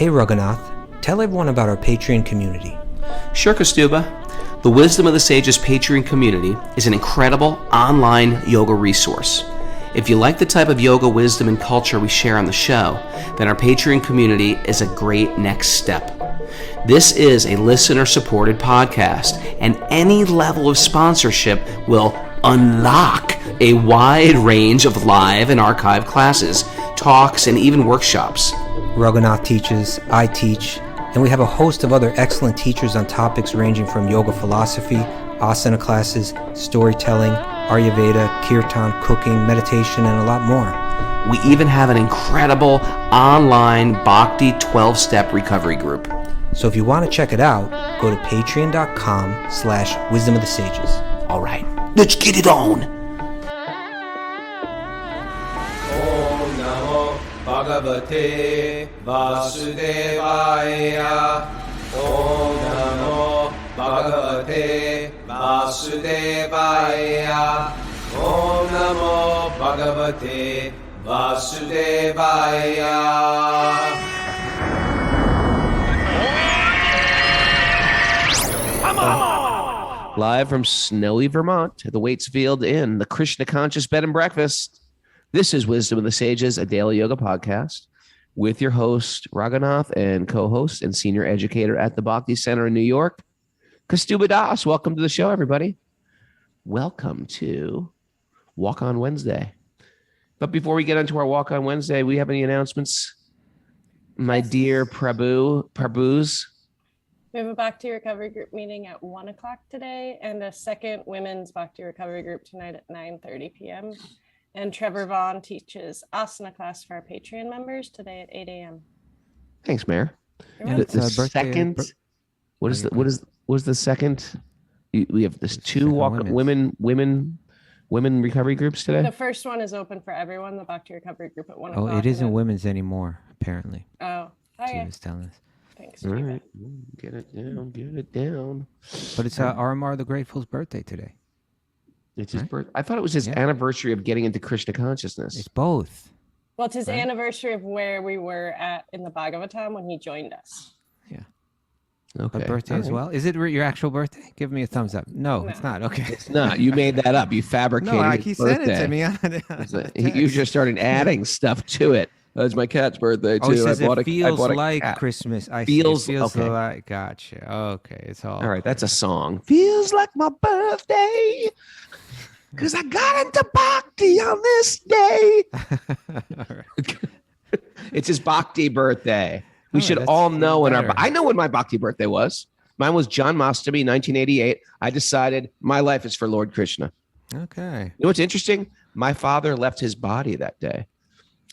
Hey Raghunath, tell everyone about our Patreon community. Sure, Kaustubha. The Wisdom of the Sages Patreon community is an incredible online yoga resource. If you like the type of yoga wisdom and culture we share on the show, then our Patreon community is a great next step. This is a listener-supported podcast, and any level of sponsorship will unlock a wide range of live and archived classes, talks, and even workshops. Raghunath teaches, I teach, and we have a host of other excellent teachers on topics ranging from yoga philosophy, asana classes, storytelling, Ayurveda, kirtan, cooking, meditation, and a lot more. We even have an incredible online Bhakti 12-step recovery group. So if you want to check it out, go to patreon.com/wisdom of the sages. All right, let's get it on. Om Namo Bhagavate Vasudevaya. Om Namo Bhagavate Vasudevaya. Om Namo Bhagavate Vasudevaya. Live from snowy Vermont at the Waitsfield Inn, the Krishna Conscious Bed and Breakfast. This is Wisdom of the Sages, a daily yoga podcast with your host, Raghunath, and co-host and senior educator at the Bhakti Center in New York, Kaustubha Das. Welcome to the show, everybody. Welcome to Walk On Wednesday. But before we get into our Walk On Wednesday, we have any announcements? My dear Prabhus. We have a Bhakti Recovery Group meeting at 1 o'clock today and a second women's Bhakti Recovery Group tonight at 9:30 p.m. And Trevor Vaughn teaches asana class for our Patreon members today at 8 a.m. Thanks, Mayor. Yeah, The second, what is the second? We have this two women recovery groups today. The first one is open for everyone, the Bhakti Recovery Group at 1 o'clock. Oh, it isn't women's anymore, apparently. Oh, She okay. was telling us. Thanks. All right, get it down. But it's RMR the Grateful's birthday today. It's his birth. I thought it was his anniversary of getting into Krishna consciousness. It's both. Well, it's his anniversary of where we were at in the Bhagavatam when he joined us. Yeah. Okay. But birthday as well? Is it your actual birthday? Give me a thumbs up. No, it's not. Okay. It's not. You made that up. You fabricated. No, his he said it to birthday. me. You just started adding stuff to it. It's my cat's birthday too. Oh, he says I bought it feels a like cat. Christmas. I Feels- see. It feels okay. like. Gotcha. Okay, it's all. All right, that's a song. Feels like my birthday. Because I got into Bhakti on this day. All right. It's his Bhakti birthday. We Oh, should that's all know when better. I know when my Bhakti birthday was. Mine was John Mastami, 1988. I decided my life is for Lord Krishna. Okay. You know what's interesting? My father left his body that day.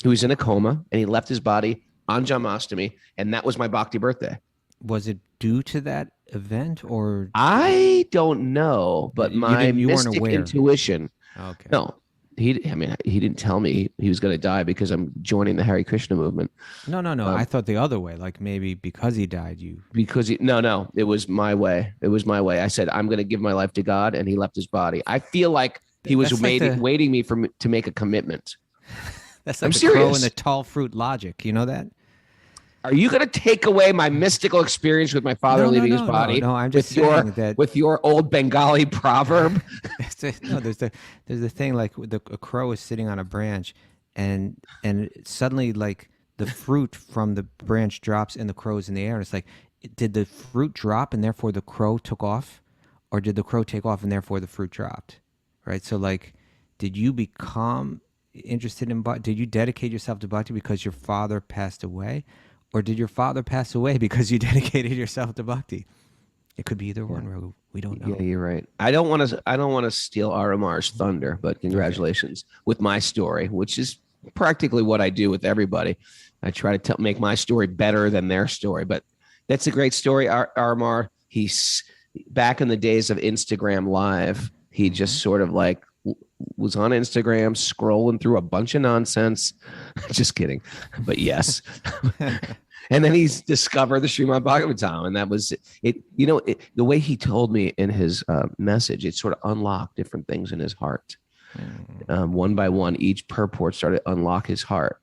He was in a coma, and he left his body on John Mastami, and that was my Bhakti birthday. Was it due to that event or? I don't know, but You my weren't mystic aware. intuition. Okay. No, he didn't tell me he was going to die because I'm joining the Hare Krishna movement. No. I thought the other way. Like maybe because he died, you. Because no, it was my way. It was my way. I said I'm going to give my life to God, and he left his body. I feel like he was That's like waiting me to make a commitment. That's like I'm the crow serious. and the tall fruit logic. You know that? Are you going to take away my mystical experience with my father leaving his body? No, I'm just with your saying that. with your old Bengali proverb. No, there's the thing like a crow is sitting on a branch, and suddenly like the fruit from the branch drops and the crow's in the air. And it's like, did the fruit drop and therefore the crow took off, or did the crow take off and therefore the fruit dropped? Right. So like, did you become interested in Bhakti? Did you dedicate yourself to Bhakti because your father passed away, or did your father pass away because you dedicated yourself to Bhakti? It could be either one, Raghu. We don't know. Yeah, you're right. I don't want to steal RMR's thunder, but congratulations with my story, which is practically what I do with everybody. I try to make my story better than their story, but that's a great story. RMR, he's back in the days of Instagram Live. He just sort of like was on Instagram scrolling through a bunch of nonsense. Just kidding. But yes. And then he's discovered the Srimad-Bhagavatam, and that was it. You know, the way he told me in his message, it sort of unlocked different things in his heart. One by one, each purport started to unlock his heart.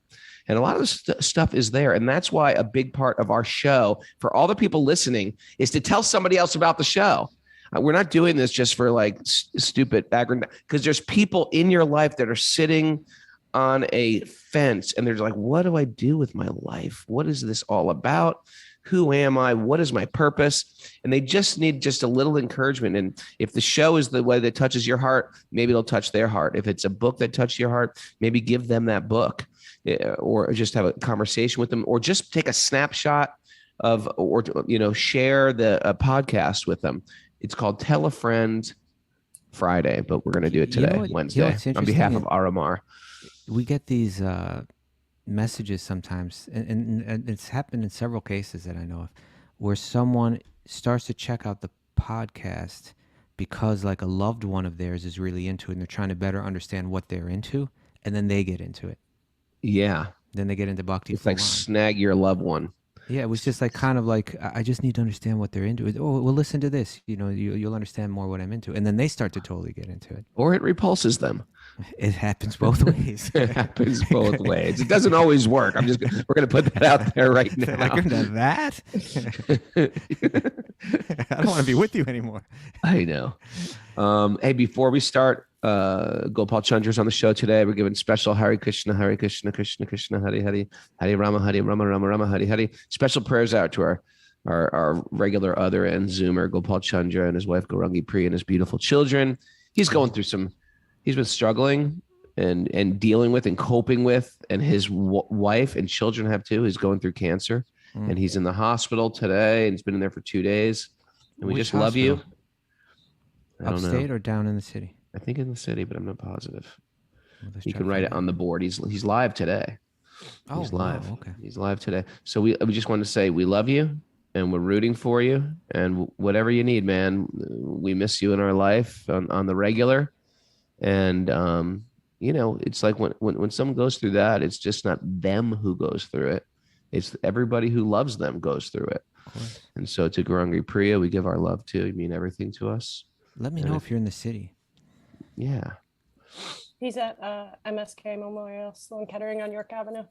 And a lot of this stuff is there. And that's why a big part of our show for all the people listening is to tell somebody else about the show. We're not doing this just for like stupid background, because there's people in your life that are sitting on a fence and they're like, what do I do with my life? What is this all about? Who am I? What is my purpose? And they just need just a little encouragement. And if the show is the way that touches your heart, maybe it'll touch their heart. If it's a book that touches your heart, maybe give them that book, or just have a conversation with them, or just take a snapshot of, or, share the podcast with them. It's called Tell a Friend Friday, but we're going to do it today, Wednesday, on behalf of RMR. We get these messages sometimes, and it's happened in several cases that I know of, where someone starts to check out the podcast because like a loved one of theirs is really into it and they're trying to better understand what they're into, and then they get into it. Yeah. Then they get into Bhakti. It's like snag your loved one. Yeah, it was just like kind of like, I just need to understand what they're into. Oh, well, listen to this. You'll understand more what I'm into. And then they start to totally get into it. Or it repulses them. It happens both ways. It happens both ways. It doesn't always work. We're going to put that out there right now. Like, you're into that? I don't want to be with you anymore. I know. Hey, before we start, Gopal Chandra's on the show today. We're giving special Hari Krishna, Hari Krishna, Krishna Krishna, Hari Hari, Hari Rama, Hari Rama, Rama Rama, Hari Hari. Special prayers out to our regular other and Zoomer, Gopal Chandra, and his wife Gaurangi Priya, and his beautiful children. He's going through he's been struggling and dealing with and coping with, and his wife and children have too. He's going through cancer, and he's in the hospital today, and he's been in there for 2 days. And we Which just love you. Upstate or down in the city? I think in the city, but I'm not positive. Well, You can write it on the board. He's live today. Oh, he's live. wow, okay. He's live today. So we just want to say we love you and we're rooting for you, and whatever you need, man. We miss you in our life on the regular. And it's like when someone goes through that, it's just not them who goes through it. It's everybody who loves them goes through it. And so to Gaurangi Priya, we give our love to. You mean everything to us. Let me know if you're in the city. Yeah. He's at MSK Memorial Sloan Kettering on York Avenue.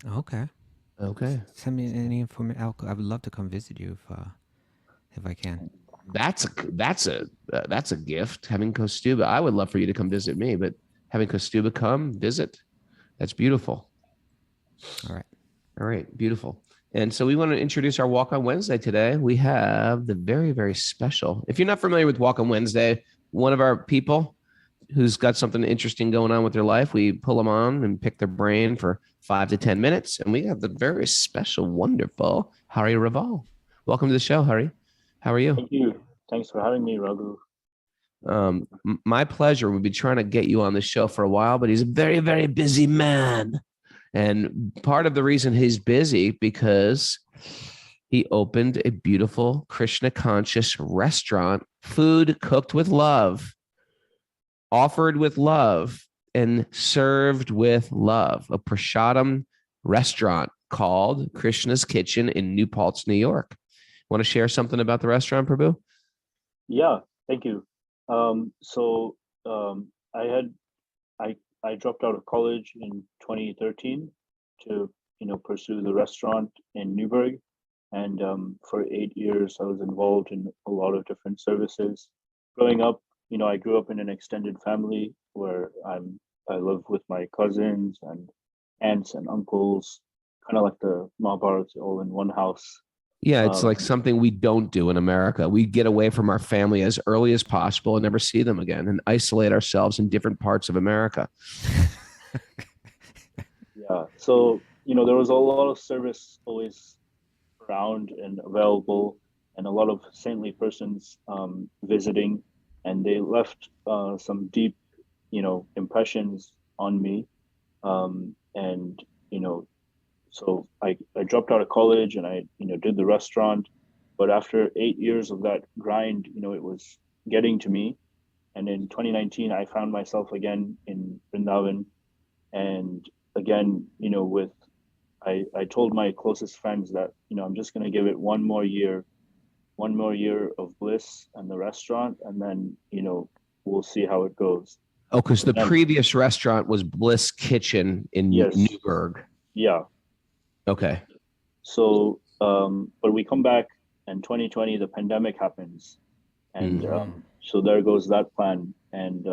Okay. Send me any information. I would love to come visit you if I can. That's a gift. Having Kaustubha, I would love for you to come visit me, but having Kaustubha come visit, that's beautiful. All right, beautiful. And so we want to introduce our Walk on Wednesday today. We have the very, very special. If you're not familiar with Walk on Wednesday, one of our people who's got something interesting going on with their life, we pull them on and pick their brain for 5 to 10 minutes. And we have the very special, wonderful Hari Raval. Welcome to the show, Hari. How are you? Thank you. Thanks for having me, Raghu. My pleasure. We've been trying to get you on the show for a while, but he's a very, very busy man. And part of the reason he's busy because he opened a beautiful Krishna conscious restaurant, food cooked with love, offered with love, and served with love, a prasadam restaurant called Krishna's Kitchen in New Paltz, New York. Want to share something about the restaurant, Prabhu? Yeah, thank you. I dropped out of college in 2013 to pursue the restaurant in Newburgh, and for 8 years I was involved in a lot of different services. Growing up, I grew up in an extended family where I live with my cousins and aunts and uncles, kind of like the Mahabharata all in one house. Yeah, it's like something we don't do in America. We get away from our family as early as possible and never see them again and isolate ourselves in different parts of America. Yeah, so, there was a lot of service always around and available, and a lot of saintly persons visiting, and they left some deep, impressions on me. So I dropped out of college and I, did the restaurant, but after 8 years of that grind, it was getting to me. And in 2019, I found myself again in Vrindavan. And again, I told my closest friends that, I'm just going to give it one more year of bliss and the restaurant. And then, we'll see how it goes. Oh, because the And- previous restaurant was Bliss Kitchen in Yes. Newburgh. Yeah. Okay. So, but we come back, and 2020, the pandemic happens, and so there goes that plan. And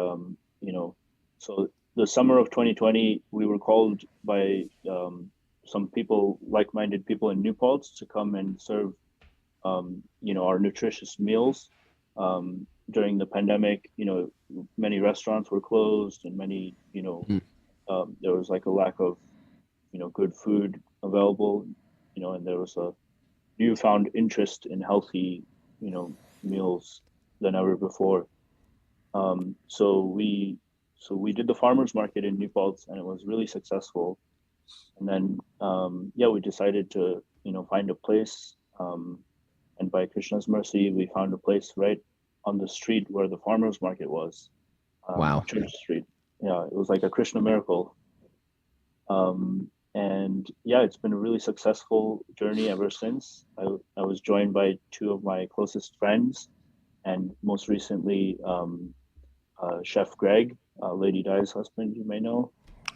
so the summer of 2020, we were called by some people, like-minded people in New Paltz, to come and serve, our nutritious meals. During the pandemic, many restaurants were closed, and many, there was like a lack of, good food available, and there was a newfound interest in healthy, meals than ever before. So we did the farmers market in New Paltz, and it was really successful. And then, we decided to, find a place. And by Krishna's mercy, we found a place right on the street where the farmers market was. Wow. Church Street. Yeah, it was like a Krishna miracle. And it's been a really successful journey ever since. I was joined by two of my closest friends, and most recently, Chef Greg, Lady Di's husband, you may know.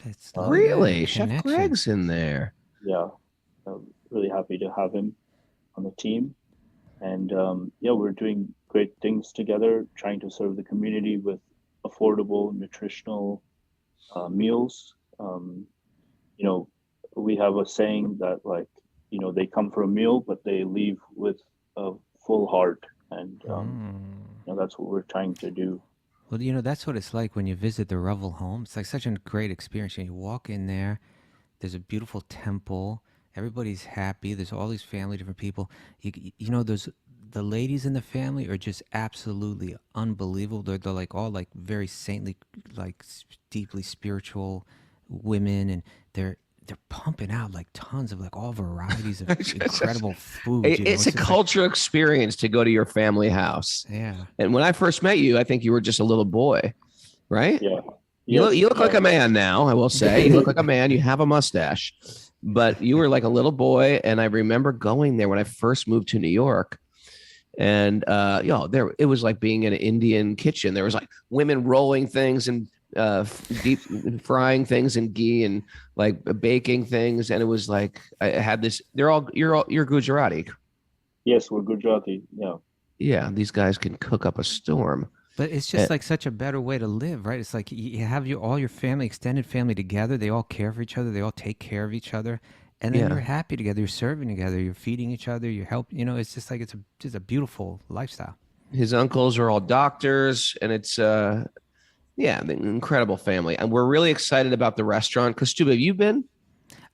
It's Really? Chef connection. Greg's in there. Yeah, I'm really happy to have him on the team. And we're doing great things together, trying to serve the community with affordable, nutritional meals. We have a saying that, they come for a meal, but they leave with a full heart. And that's what we're trying to do. Well, that's what it's like when you visit the Raval home. It's like such a great experience. You walk in there, there's a beautiful temple. Everybody's happy. There's all these family, different people. The ladies in the family are just absolutely unbelievable. They're like all like very saintly, like deeply spiritual women, and they're pumping out like tons of like all varieties of incredible food. It's a cultural experience to go to your family house. Yeah. And when I first met you, I think you were just a little boy, right? Yeah. You look like a man now, I will say. You look like a man. You have a mustache. But you were like a little boy. And I remember going there when I first moved to New York. And, it was like being in an Indian kitchen. There was like women rolling things and deep frying things in ghee and like baking things. And it was like, I had this, you're Gujarati. Yes, we're Gujarati. Yeah. Yeah. These guys can cook up a storm. But it's just like such a better way to live, right? It's like you have all your family, extended family together. They all care for each other. They all take care of each other. And then you're happy together. You're serving together. You're feeding each other. You help. It's just like just a beautiful lifestyle. His uncles are all doctors, and it's an incredible family. And we're really excited about the restaurant. Kaustubha, have you been?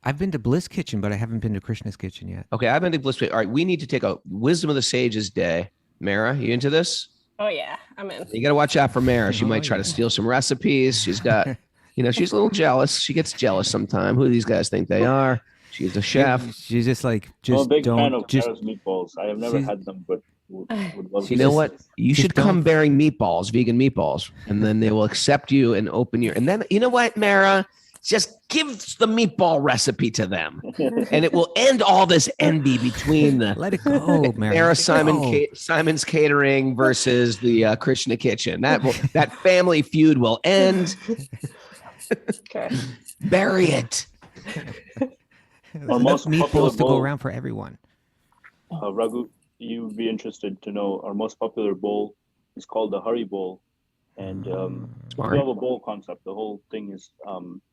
I've been to Bliss Kitchen, but I haven't been to Krishna's Kitchen yet. Okay, I've been to Bliss. All right, we need to take a Wisdom of the Sages day. Mara, you into this? Oh yeah, I'm in. You got to watch out for Mara. She might try to steal some recipes. She's got, she's a little jealous. She gets jealous sometimes. Who do these guys think they are? She's a chef. She's just like, I'm a big don't, fan of just Kara's meatballs. I have never had them, but would love to. You know what? You just should come don't- bearing meatballs, vegan meatballs, and then they will accept you and open your. And then you know what, Mara? Just give the meatball recipe to them, and it will end all this envy between the let it go, Mary. Mara Let it go. Simon's Catering versus the Krishna Kitchen. That family feud will end. Okay. Bury it. Our most Enough popular meatballs to go bowl- around for everyone. Raghu, you'd be interested to know our most popular bowl is called the Hari Bowl. And we Smart. have a bowl concept. The whole thing is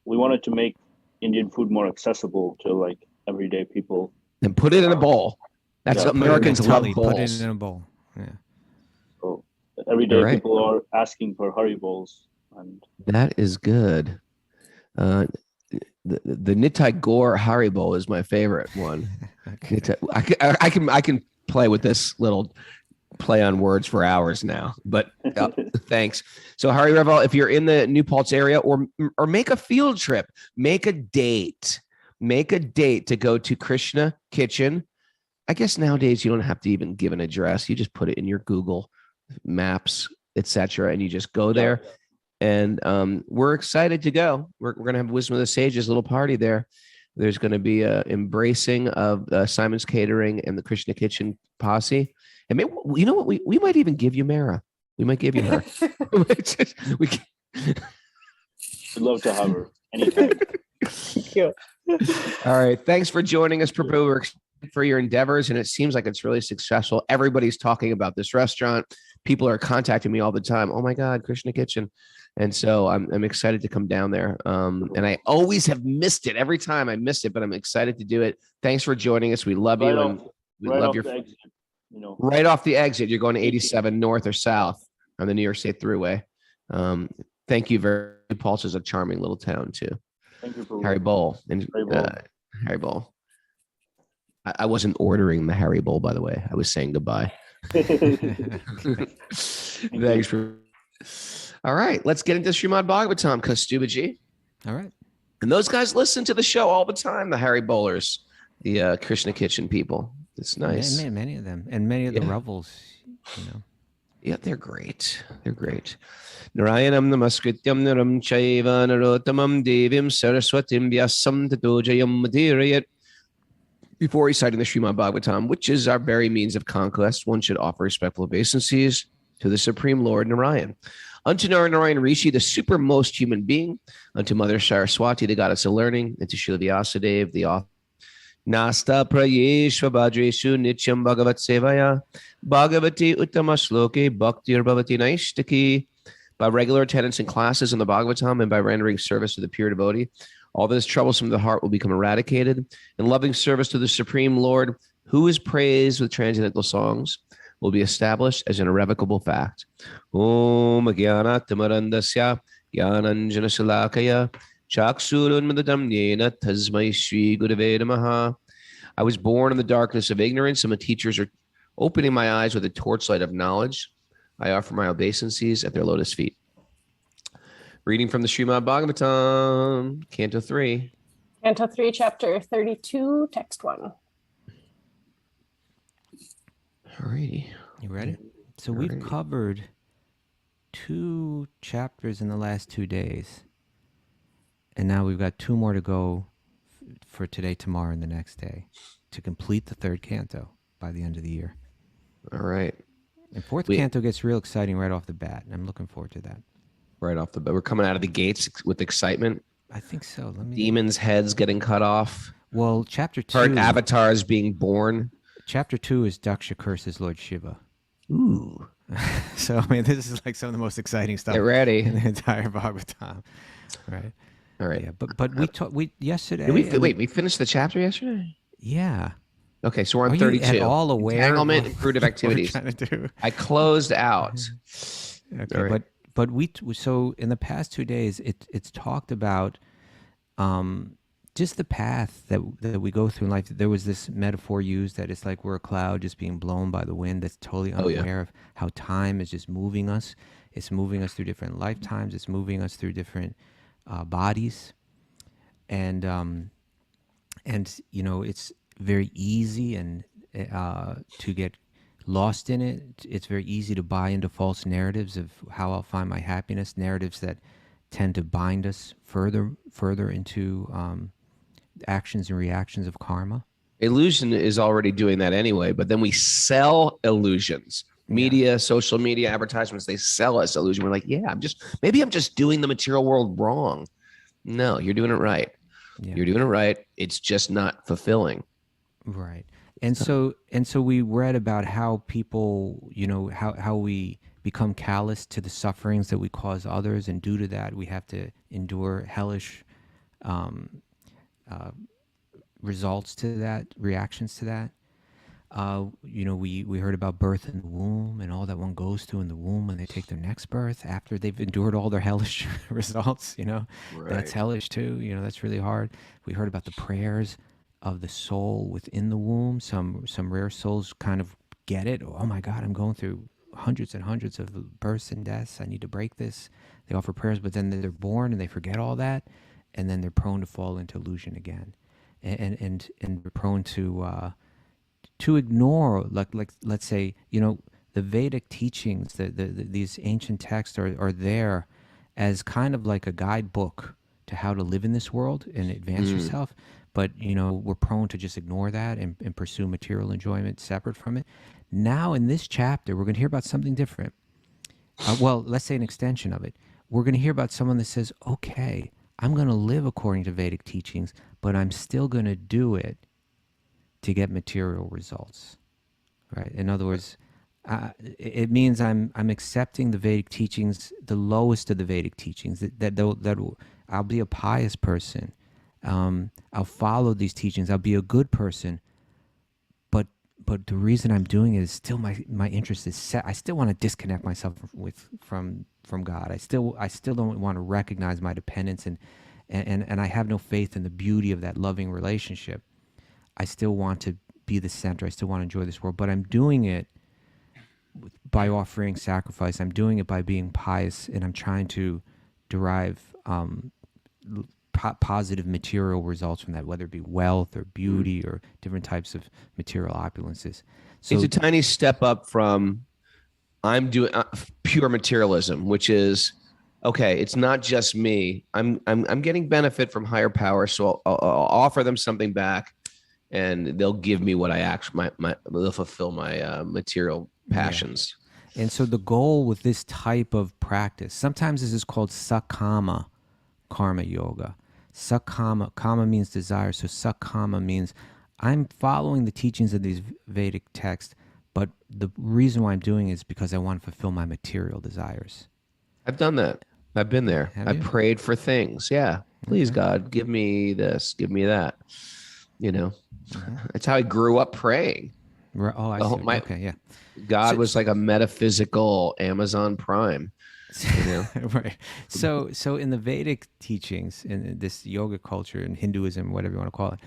we wanted to make Indian food more accessible to like everyday people. And put it in a bowl. That's Yeah, what put it in Americans a love tully, Put it bowls. in a bowl. Yeah. So everyday Right. people are asking for Hari Bowls. And That is good. The Nitai Gore Haribo is my favorite one. Okay. I can play with this little play on words for hours now, but thanks. So Hari Raval, if you're in the New Paltz area or make a field trip, make a date to go to Krishna Kitchen. I guess nowadays you don't have to even give an address. You just put it in your Google Maps, etc., and you just go there. And we're excited to go. We're going to have Wisdom of the Sages little party there. There's going to be a embracing of Simon's Catering and the Krishna Kitchen posse. And maybe, you know what? We might even give you Mara. We might give you her. We'd love to have her anytime. Thank you. All right. Thanks for joining us, Prabhu. We're excited for your endeavors, and it seems like it's really successful. Everybody's talking about this restaurant. People are contacting me all the time. Oh my God, Krishna Kitchen. And so I'm excited to come down there. And I always have missed it. Every time I miss it, but I'm excited to do it. Thanks for joining us. We love you. And we love your exit, you know. Right off the exit. You're going to 87 north or south on the New York State Thruway. Thank you very much. Pulse is a charming little town too. Thank you for Harry Bowl. And Harry Bowl. I wasn't ordering the Harry Bowl, by the way. I was saying goodbye. Thanks for. All right, let's get into Srimad-Bhagavatam, Kaustubha ji. All right. And those guys listen to the show all the time, the Harry Bowlers, the Krishna Kitchen people. It's nice. Many of them. And many of the Revels, you know. Yeah, they're great. They're great. Narayanam namaskrityam naram chaiva narottamam devim saraswatim vyasam tato jayam madhirayat. Before reciting the Srimad-Bhagavatam, which is our very means of conquest, one should offer respectful obeisances to the Supreme Lord Narayan. Unto Narayan Rishi, the supermost human being, unto Mother Saraswati, the goddess of learning, and to Srila Vyasadeva, the author. Nasta prayeshva bhadreshu nityam bhagavat sevaya bhagavati uttama shloke bhaktir bhavati naishtaki. By regular attendance in classes in the Bhagavatam and by rendering service to the pure devotee, all that is troublesome to the heart will become eradicated. In loving service to the Supreme Lord, who is praised with transcendental songs, will be established as an irrevocable fact. Om Jnana Timarandasya Jnananjana Salakaya Chaksurunmadam Yena Tasmai Shri Gurave Namaha. I was born in the darkness of ignorance, and my teachers are opening my eyes with a torchlight of knowledge. I offer my obeisances at their lotus feet. Reading from the Srimad-Bhagavatam, Canto 3. Canto 3, Chapter 32, Text 1. All righty. You ready? So we've covered 2 chapters in the last 2 days. And now we've got 2 more to go for today, tomorrow, and the next day to complete the 3rd canto by the end of the year. All right. And 4th canto gets real exciting right off the bat, and I'm looking forward to that. Right off the bat. We're coming out of the gates with excitement. I think so. Demons' heads getting cut off. Well, chapter 2. Heard avatars being born. Chapter 2 is Daksha curses Lord Shiva. Ooh. So, I mean, this is like some of the most exciting stuff. Get ready. In the entire Bhagavatam. Right. All right. Yeah, but we yesterday. Did we finished the chapter yesterday? Yeah. Okay, so we're on Are 32. You at all aware Entanglement of and fruitive activities. What we're trying to do? I closed out. Okay, right. but so in the past 2 days, it's talked about just the path that we go through in life. There was this metaphor used that it's like we're a cloud just being blown by the wind that's totally unaware of how time is just moving us. It's moving us through different lifetimes. It's moving us through different bodies. And you know, it's very easy and to get lost in it. It's very easy to buy into false narratives of how I'll find my happiness, narratives that tend to bind us further into actions and reactions of karma. Illusion is already doing that anyway, but then we sell illusions. Media, social media, advertisements, they sell us illusion. We're like, yeah, maybe I'm just doing the material world wrong. No, you're doing it right. Yeah. You're doing it right. It's just not fulfilling. Right. And so we read about how people, you know, how we become callous to the sufferings that we cause others, and due to that we have to endure hellish results to that, reactions to that. You know, we heard about birth in the womb and all that one goes through in the womb when they take their next birth after they've endured all their hellish results, you know. Right. That's hellish too, you know, that's really hard. We heard about the prayers of the soul within the womb. Some rare souls kind of get it. Oh my God, I'm going through hundreds and hundreds of births and deaths. I need to break this. They offer prayers, but then they're born and they forget all that, and then they're prone to fall into illusion again, and they're prone to ignore, like let's say, you know, the Vedic teachings, these ancient texts are there as kind of like a guidebook to how to live in this world and advance yourself. But, you know, we're prone to just ignore that and pursue material enjoyment separate from it. Now in this chapter, we're going to hear about something different. Well, let's say an extension of it. we're going to hear about someone that says, okay, I'm going to live according to Vedic teachings, but I'm still going to do it to get material results, right? In other words, it means I'm accepting the Vedic teachings, the lowest of the Vedic teachings. I'll be a pious person. I'll follow these teachings. I'll be a good person. But the reason I'm doing it is still my interest is set. I still want to disconnect myself from God. I still don't want to recognize my dependence and I have no faith in the beauty of that loving relationship. I still want to be the center. I still want to enjoy this world, but I'm doing it by offering sacrifice. I'm doing it by being pious, and I'm trying to derive positive material results from that, whether it be wealth or beauty or different types of material opulences. So It's a tiny step up from I'm doing pure materialism, which is okay. It's not just me. I'm getting benefit from higher power, so I'll offer them something back, and they'll give me what I actually they'll fulfill my material passions. Yeah. And so the goal with this type of practice, sometimes this is called sakama karma yoga. Sakama, kama means desire. So sakama means I'm following the teachings of these Vedic texts, but the reason why I'm doing it is because I want to fulfill my material desires. I've done that. I've been there. Have I you? prayed for things. Yeah. Please, God, give me this, give me that. That's how I grew up praying. Oh, I see. Okay, yeah. God was like a metaphysical Amazon Prime. Right. So in the Vedic teachings, in this yoga culture, in Hinduism, whatever you want to call it,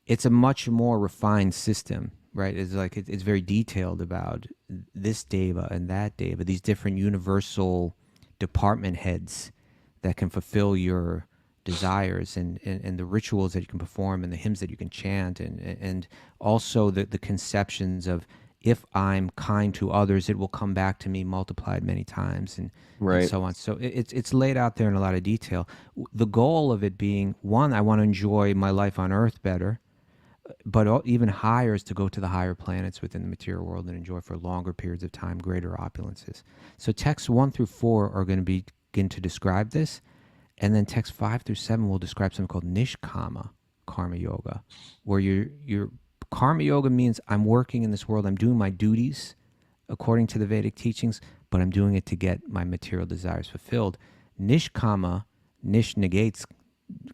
it's a much more refined system, right? It's like it's very detailed about this deva and that deva, these different universal department heads that can fulfill your desires, and the rituals that you can perform and the hymns that you can chant, and also the conceptions of, if I'm kind to others, it will come back to me multiplied many times, and so on. So it's laid out there in a lot of detail. The goal of it being, one, I want to enjoy my life on Earth better, but even higher is to go to the higher planets within the material world and enjoy for longer periods of time greater opulences. So texts 1 through 4 are going to begin to describe this, and then texts 5 through 7 will describe something called niskama karma yoga, where you're Karma yoga means I'm working in this world, I'm doing my duties according to the Vedic teachings, but I'm doing it to get my material desires fulfilled. Niskama, nish negates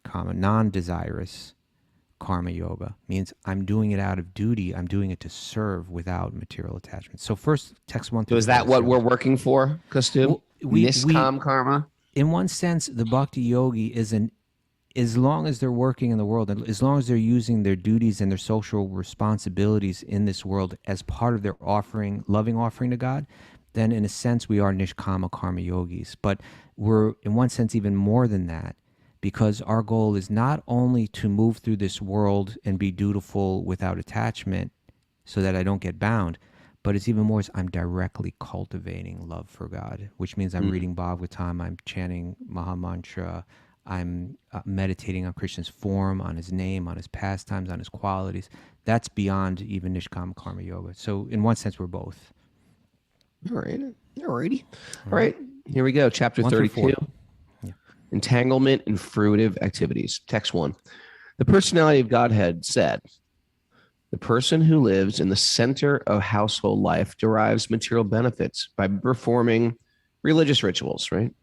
kama, non-desirous karma yoga means I'm doing it out of duty, I'm doing it to serve without material attachment. So first, text 1 through 4. So is that what we're working for, Kaustubha? Niskam karma? In one sense, the Bhakti-yogi is as long as they're working in the world, and as long as they're using their duties and their social responsibilities in this world as part of their loving offering to God, then in a sense we are niskama karma yogis. But we're in one sense even more than that, because our goal is not only to move through this world and be dutiful without attachment so that I don't get bound, but it's even more, I'm directly cultivating love for God, which means I'm reading Bhagavatam, I'm chanting Maha Mantra, I'm meditating on Krishna's form, on his name, on his pastimes, on his qualities. That's beyond even Nishkama Karma Yoga. So in one sense, we're both. All right. All righty. All right. Here we go. Chapter 32. Yeah. Entanglement in fruitive activities. Text 1. The personality of Godhead said, the person who lives in the center of household life derives material benefits by performing religious rituals, right?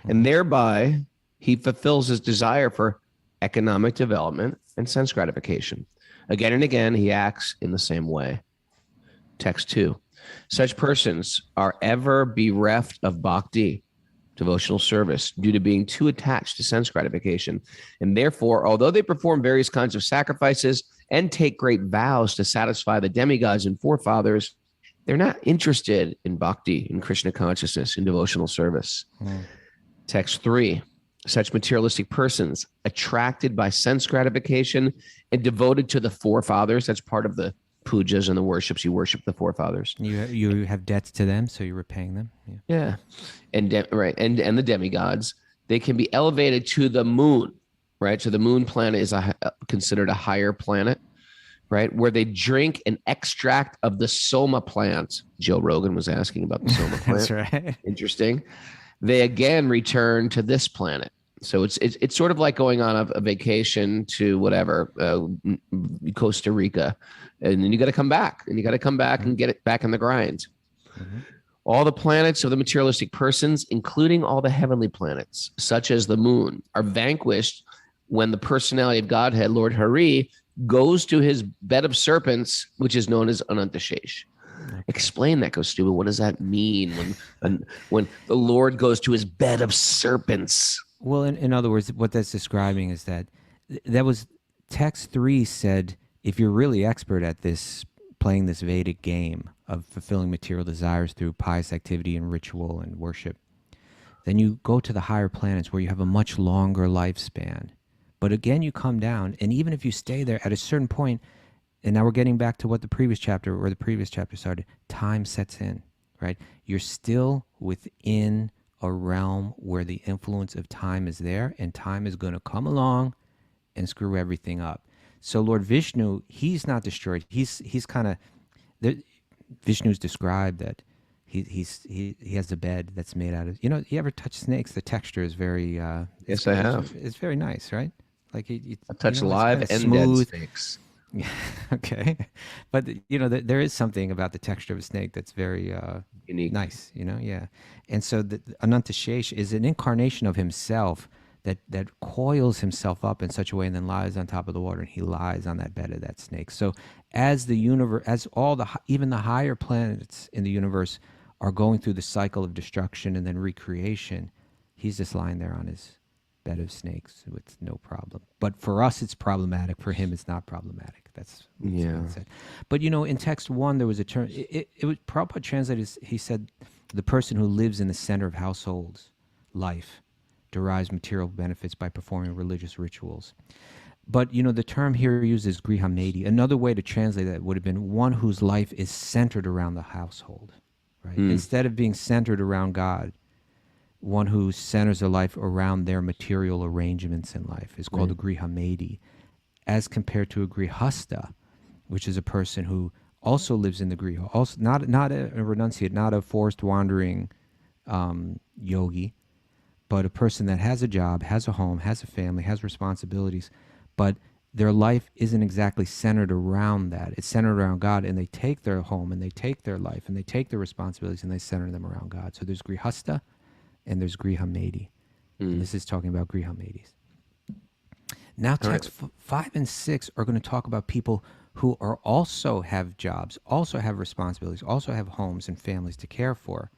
And thereby he fulfills his desire for economic development and sense gratification. Again and again, he acts in the same way. Text 2. Such persons are ever bereft of bhakti, devotional service, due to being too attached to sense gratification. And therefore, although they perform various kinds of sacrifices and take great vows to satisfy the demigods and forefathers, they're not interested in bhakti, in Krishna consciousness, in devotional service. Text 3. Such materialistic persons, attracted by sense gratification and devoted to the forefathers, that's part of the pujas and the worships, you worship the forefathers. You have debts to them, so you're repaying them. Yeah. And the demigods, they can be elevated to the moon, right? So the moon planet is considered a higher planet, right? Where they drink an extract of the soma plant. Joe Rogan was asking about the soma plant. That's right. Interesting. they again return to this planet. So it's sort of like going on a vacation to whatever, Costa Rica, and then you got to come back, and you got to come back and get it back in the grind. Mhm. All the planets of the materialistic persons, including all the heavenly planets, such as the moon, are vanquished when the personality of Godhead, Lord Hari, goes to his bed of serpents, which is known as Anantashesh. Explain that, Kaustubha. What does that mean when the Lord goes to his bed of serpents? Well, in other words, what that's describing is that that was text 3 said, if you're really expert at this, playing this Vedic game of fulfilling material desires through pious activity and ritual and worship, then you go to the higher planets where you have a much longer lifespan. But again, you come down, and even if you stay there at a certain point, and now we're getting back to what the previous chapter started, time sets in, right? You're still within a realm where the influence of time is there, and time is going to come along and screw everything up. So Lord Vishnu, he's not destroyed. He's kind of, Vishnu's described that he has a bed that's made out of, you ever touch snakes? The texture is very Yes, I have. It's very nice, right? Like I've touched it's live kinda and smooth. dead snakes. Yeah, okay. But there is something about the texture of a snake that's very Unique. nice, yeah. And so the Anantashesh is an incarnation of himself that coils himself up in such a way and then lies on top of the water, and he lies on that bed of that snake. So as the universe, as even the higher planets in the universe are going through the cycle of destruction and then recreation, he's just lying there on his bed of snakes with no problem. But for us, it's problematic. For him, it's not problematic. That's what it said. But in text 1, there was a term. It was Prabhupada translated. He said, "The person who lives in the center of households life derives material benefits by performing religious rituals." But the term here uses grihamedi. Another way to translate that would have been one whose life is centered around the household, right? Instead of being centered around God, one who centers their life around their material arrangements in life is called a grihamedi, as compared to a grihasta, which is a person who also lives in the griha, also not a renunciate, not a forced wandering yogi, but a person that has a job, has a home, has a family, has responsibilities, but their life isn't exactly centered around that. It's centered around God, and they take their home and they take their life and they take their responsibilities and they center them around God. So there's grihasta and there's grihamedi. And this is talking about grihamedis. Now text 5 and 6 are going to talk about people who are also have jobs, also have responsibilities, also have homes and families to care for.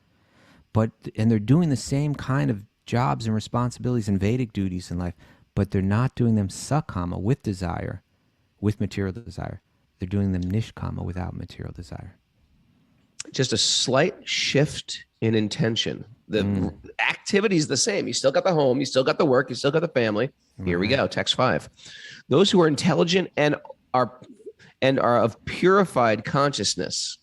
And they're doing the same kind of jobs and responsibilities and Vedic duties in life, but they're not doing them sakama, with desire, with material desire. They're doing them niskama, without material desire. Just a slight shift in intention. The activity is the same. You still got the home, you still got the work, you still got the family. Here we go, text 5. Those who are intelligent and are of purified consciousness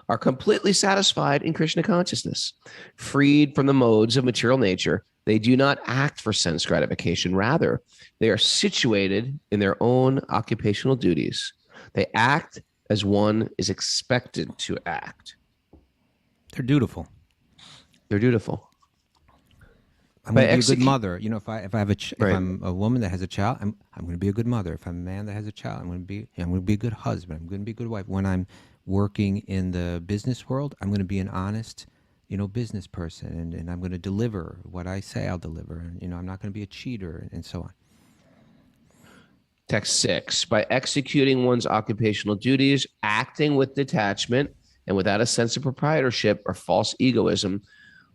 are completely satisfied in Krishna consciousness, freed from the modes of material nature. They do not act for sense gratification. Rather, they are situated in their own occupational duties. They act as one is expected to act. They're dutiful. They're dutiful. I'm going to be a good mother. If I'm a woman that has a child, I'm going to be a good mother. If I'm a man that has a child, I'm going to be a good husband. I'm going to be a good wife. When I'm working in the business world, I'm going to be an honest, business person, and I'm going to deliver what I say I'll deliver. And I'm not going to be a cheater, and so on. Text 6. By executing one's occupational duties, acting with detachment, and without a sense of proprietorship or false egoism,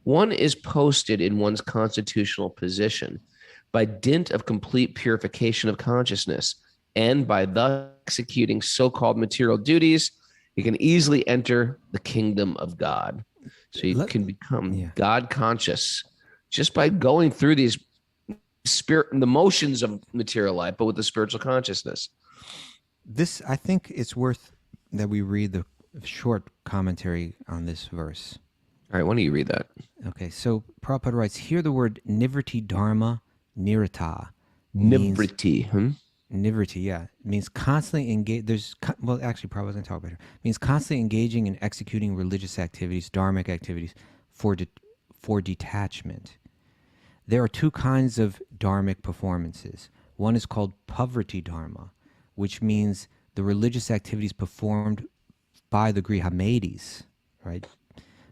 one is posted in one's constitutional position by dint of complete purification of consciousness, and by thus executing so-called material duties, you can easily enter the kingdom of God. So you can become God conscious just by going through these the motions of material life, but with the spiritual consciousness. I think it's worth that we read the short commentary on this verse. All right, why don't you read that? Okay, so Prabhupada writes, here the word nivriti dharma nirata. Nivriti. Nivriti, yeah. Means constantly engage. Actually, Prabhupada doesn't talk about it. Means constantly engaging in executing religious activities, dharmic activities, for for detachment. There are two kinds of dharmic performances. One is called poverty dharma, which means the religious activities performed by the Grihamedis, right,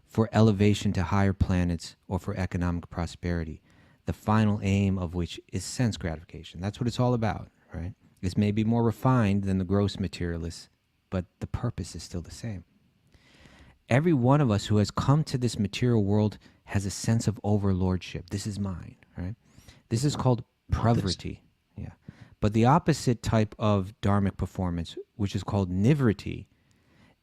for elevation to higher planets or for economic prosperity, the final aim of which is sense gratification. That's what it's all about, right? This may be more refined than the gross materialists, but the purpose is still the same. Every one of us who has come to this material world has a sense of overlordship. This is mine, right? This is called pravriti. Yeah. But the opposite type of dharmic performance, which is called nivriti,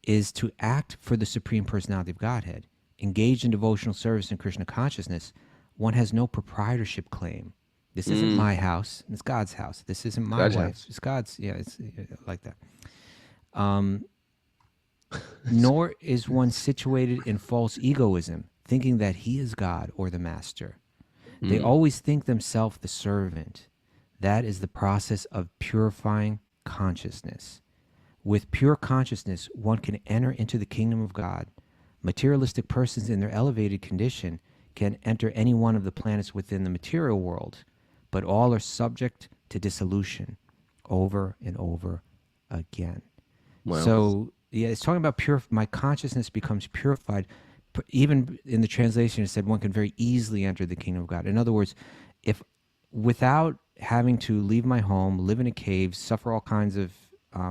is to act for the Supreme Personality of Godhead. Engaged in devotional service in Krishna consciousness, one has no proprietorship claim. This isn't my house. It's God's house. This isn't my God's wife's. house. It's God's. Yeah, it's like that. Nor is one situated in false egoism, thinking that he is God or the master. They always think themselves the servant. That is the process of purifying consciousness. With pure consciousness, one can enter into the kingdom of God. Materialistic persons in their elevated condition can enter any one of the planets within the material world, but all are subject to dissolution over and over again. Wow. So, yeah, it's talking about my consciousness becomes purified. Even in the translation, it said one can very easily enter the kingdom of God. In other words, if without having to leave my home, live in a cave, suffer all kinds of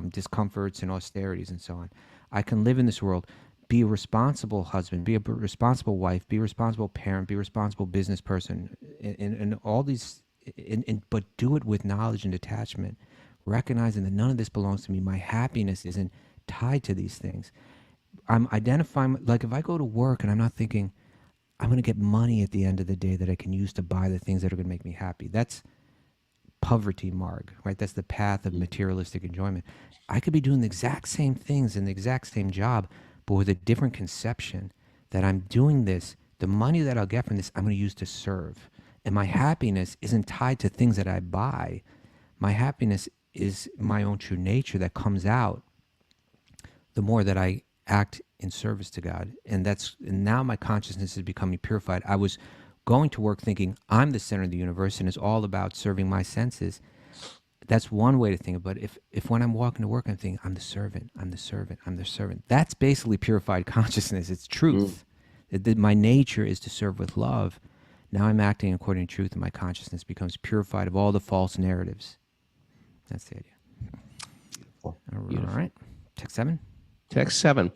discomforts and austerities and so on, I can live in this world, be a responsible husband, be a responsible wife, be a responsible parent, be a responsible business person, and all these, but do it with knowledge and detachment, recognizing that none of this belongs to me. My happiness isn't tied to these things. I'm identifying, like if I go to work and I'm not thinking, I'm going to get money at the end of the day that I can use to buy the things that are going to make me happy. That's poverty marg, right? That's the path of materialistic enjoyment. I could be doing the exact same things in the exact same job, but with a different conception that I'm doing this, the money that I'll get from this, I'm going to use to serve. And my happiness isn't tied to things that I buy. My happiness is my own true nature that comes out the more that I act in service to God. And now my consciousness is becoming purified. I was going to work thinking I'm the center of the universe and it's all about serving my senses. That's one way to think about it. If when I'm walking to work, I'm thinking, I'm the servant, I'm the servant, I'm the servant. That's basically purified consciousness. It's truth. My nature is to serve with love. Now I'm acting according to truth and my consciousness becomes purified of all the false narratives. That's the idea. All right. Text 7. Text 7.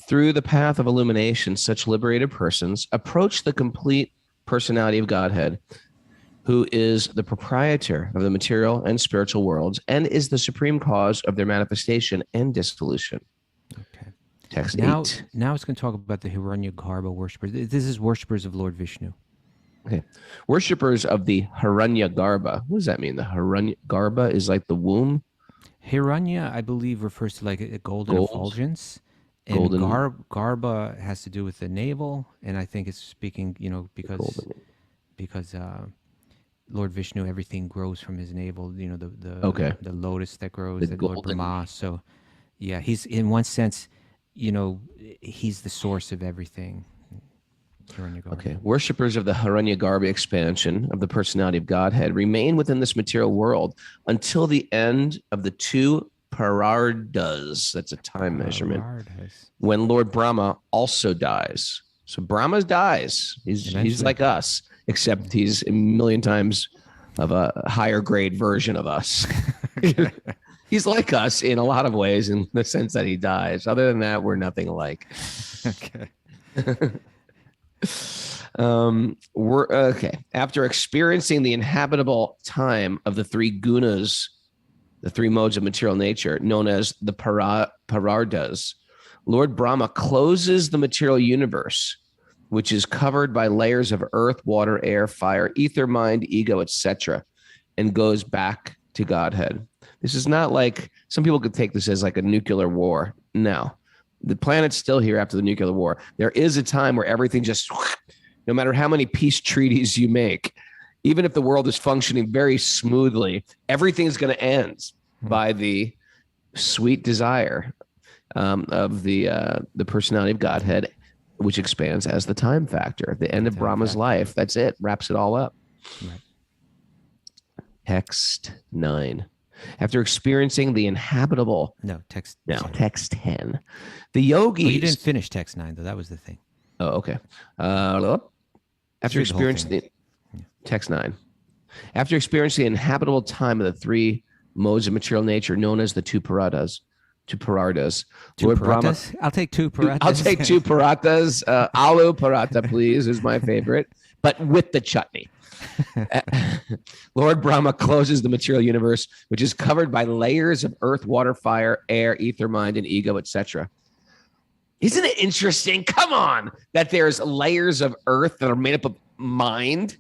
Through the path of illumination, such liberated persons approach the complete personality of Godhead, who is the proprietor of the material and spiritual worlds and is the supreme cause of their manifestation and dissolution. Okay. Text Now 8. Now it's going to talk about the Hiranyagarbha worshippers. This is worshippers of Lord Vishnu. Okay. Worshippers of the Hiranyagarbha. What does that mean? The Hiranyagarbha is like the womb? Hiranya, I believe, refers to like a golden Gold. effulgence. And Golden. Garbha has to do with the navel. And I think it's speaking, because Lord Vishnu, everything grows from his navel, the lotus that grows, The at Lord golden. Brahma. So, yeah, he's, in one sense, he's the source of everything. Hiranyagarbha. Okay. Worshippers of the Hiranyagarbha expansion of the personality of Godhead remain within this material world until the end of the 2 parardas. That's a time measurement. Parardas. When Lord Brahma also dies. So Brahma dies. He's Eventually. like us, except he's a million times of a higher grade version of us. He's like us in a lot of ways in the sense that he dies. Other than that, we're nothing alike. Okay. We're okay. After experiencing the inhabitable time of the 3 gunas, the 3 modes of material nature, known as the parardas, Lord Brahma closes the material universe, which is covered by layers of earth, water, air, fire, ether, mind, ego, etc., and goes back to Godhead. This is not like some people could take this as like a nuclear war. No, the planet's still here after the nuclear war. There is a time where everything just, no matter how many peace treaties you make, even if the world is functioning very smoothly, everything is going to end by the sweet desire of the personality of Godhead, which expands as the time factor. The end of Time Brahma's factor. life. That's it. Wraps it all up. Right. Text 9. After experiencing the inhabitable, No, text. no, 10. text 10. The Oh, yogis. you didn't finish text 9 though. That was the thing. Oh, okay. After read the whole experiencing thing. text 9. After experiencing the inhabitable time of the three modes of material nature known as the two paradas, Two Lord Brahma. paratas? I'll take two paratas. I'll take two paratas. Aloo paratha, please, is my favorite, but with the chutney. Lord Brahma closes the material universe, which is covered by layers of earth, water, fire, air, ether, mind, and ego, etc. Isn't it interesting? Come on, that there's layers of earth that are made up of mind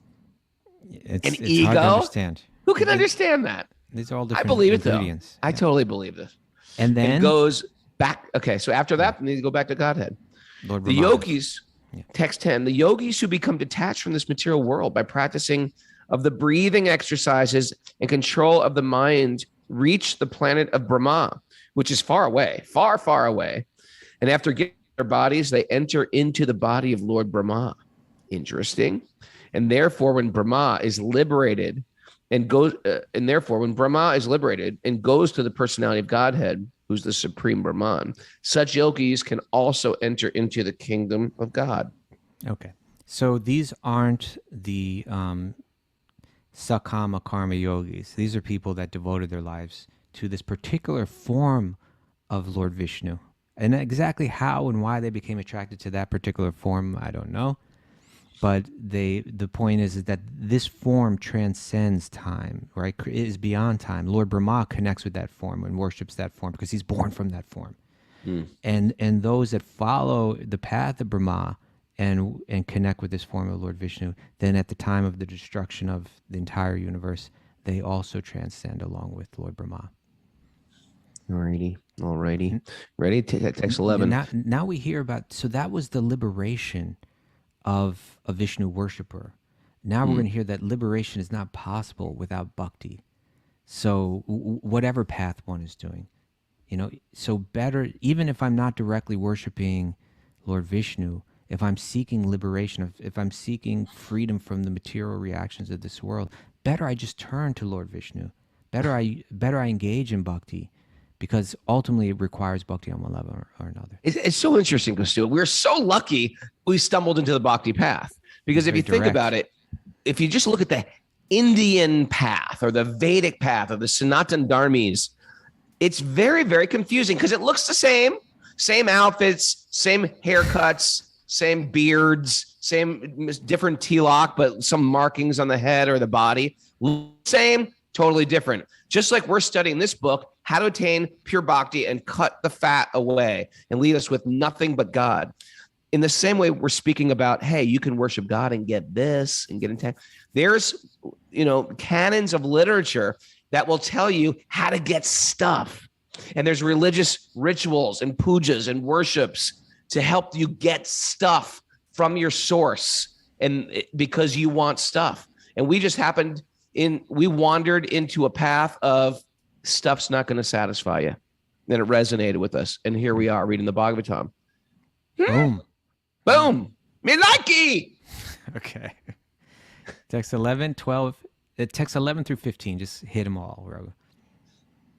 It's and hard ego. to understand. Who can understand that? These are all I different believe it, though. ingredients. I totally believe this. And then It goes back. Okay, so after that, we need to go back to Godhead. Lord The Brahma. yogis, Yeah. text 10, the yogis who become detached from this material world by practicing of the breathing exercises and control of the mind reach the planet of Brahma, which is far away, far, far away. And after getting their bodies, they enter into the body of Lord Brahma. Interesting. And therefore, when Brahma is liberated and goes, to the personality of Godhead, who's the supreme Brahman, such yogis can also enter into the kingdom of God. Okay. So these aren't the sakama karma-yogis. These are people that devoted their lives to this particular form of Lord Vishnu. And exactly how and why they became attracted to that particular form, I don't know. But the point is that this form transcends time, right? It is beyond time. Lord Brahma connects with that form and worships that form because he's born from that form. And those that follow the path of Brahma and connect with this form of Lord Vishnu, then at the time of the destruction of the entire universe, they also transcend along with Lord Brahma. Alrighty. Ready? Text 11. Now we hear about, so that was the liberation of a Vishnu worshiper. Now we're going to hear that liberation is not possible without bhakti. So whatever path one is doing, so better, even if I'm not directly worshiping Lord Vishnu, if I'm seeking liberation, if I'm seeking freedom from the material reactions of this world, better I just turn to Lord Vishnu. Better I engage in bhakti, because ultimately it requires bhakti on one level or another. It's so interesting, Kaustubha. We're so lucky we stumbled into the bhakti path, because if you think about it, if you just look at the Indian path or the Vedic path or the Sanatan Dharmis, it's very, very confusing because it looks the same outfits, same haircuts, same beards, same different tilak, but some markings on the head or the body. Same, totally different. Just like we're studying this book, how to attain pure bhakti and cut the fat away and leave us with nothing but God. In the same way, we're speaking about, hey, you can worship God and get this and get intact. There's, canons of literature that will tell you how to get stuff. And there's religious rituals and pujas and worships to help you get stuff from your source, and because you want stuff. And we just we wandered into a path of stuff's not going to satisfy you. Then it resonated with us. And here we are reading the Bhagavatam. Boom. Milaki. Okay. Text 11 through 15. Just hit them all, Raghu.